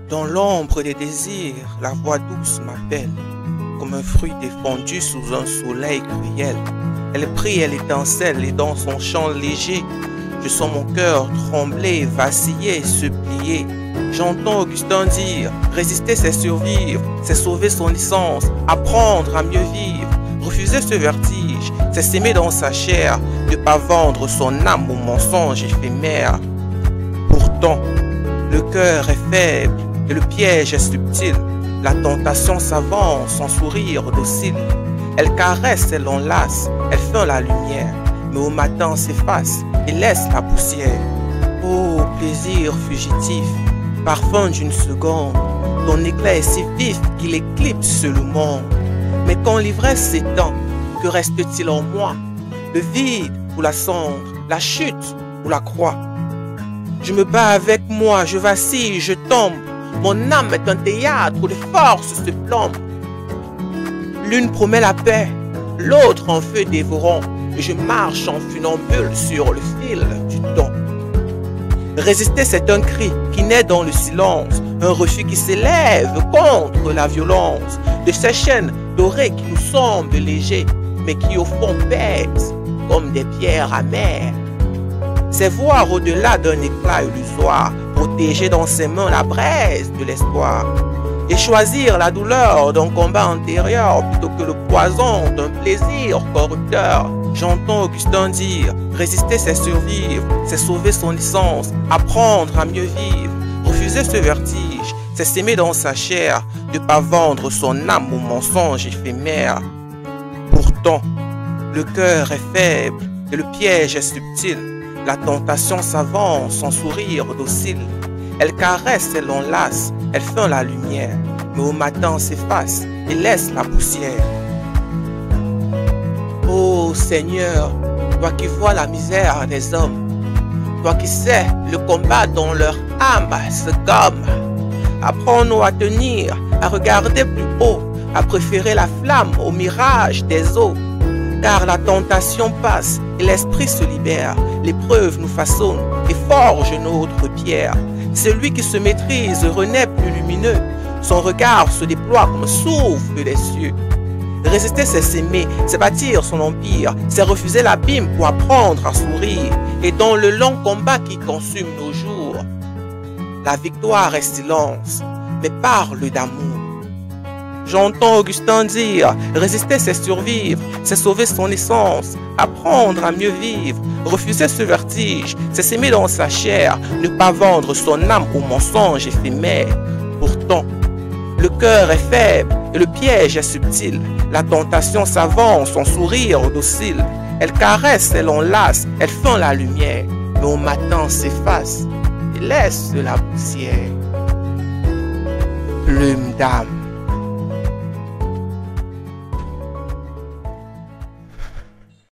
Dans l'ombre des désirs, la voix douce m'appelle, comme un fruit défendu sous un soleil cruel. Elle brille, elle étincelle, et dans son chant léger, je sens mon cœur trembler, vaciller, se plier. J'entends Augustin dire, résister c'est survivre, c'est sauver son essence, apprendre à mieux vivre. Refuser ce vertige, c'est s'aimer dans sa chair, ne pas vendre son âme au mensonge éphémère. Pourtant, le cœur est faible et le piège est subtil. La tentation s'avance sans sourire docile. Elle caresse, elle enlace, elle feint la lumière, mais au matin s'efface et laisse la poussière. Oh, plaisir fugitif, parfum d'une seconde, ton éclat est si vif qu'il éclipse le monde. Mais quand l'ivresse s'éteint, que reste-t-il en moi? Le vide ou la cendre, la chute ou la croix? Je me bats avec moi, je vacille, je tombe. Mon âme est un théâtre où les forces se plombent. L'une promet la paix, l'autre un feu dévorant, et je marche en funambule sur le fil du temps. Résister, c'est un cri qui naît dans le silence, un refus qui s'élève contre la violence de ces chaînes dorées qui nous semblent légers, mais qui au fond pèsent comme des pierres amères. C'est voir au-delà d'un éclat illusoire, protéger dans ses mains la braise de l'espoir, et choisir la douleur d'un combat antérieur plutôt que le poison d'un plaisir corrupteur. J'entends Augustin dire, résister c'est survivre, c'est sauver son essence, apprendre à mieux vivre. Refuser ce vertige, c'est s'aimer dans sa chair, ne pas vendre son âme au mensonge éphémère. Pourtant, le cœur est faible et le piège est subtil. La tentation s'avance sans sourire docile. Elle caresse, elle enlace, elle feint la lumière, mais au matin s'efface et laisse la poussière. Ô Seigneur, toi qui vois la misère des hommes, toi qui sais le combat dont leur âme se gomme, apprends-nous à tenir, à regarder plus haut, à préférer la flamme au mirage des eaux. Car la tentation passe et l'esprit se libère, l'épreuve nous façonne et forge notre pierre. Celui qui se maîtrise renaît plus lumineux, son regard se déploie comme souffle des cieux. Résister c'est s'aimer, c'est bâtir son empire, c'est refuser l'abîme pour apprendre à sourire. Et dans le long combat qui consume nos jours, la victoire est silence, mais parle d'amour. J'entends Augustin dire, résister c'est survivre, c'est sauver son essence, apprendre à mieux vivre. Refuser ce vertige, c'est s'aimer dans sa chair, ne pas vendre son âme au mensonge éphémère. Pourtant, le cœur est faible et le piège est subtil. La tentation s'avance en sourire docile. Elle caresse, elle enlace, elle feint la lumière, mais au matin s'efface et laisse la poussière. Plume d'âme.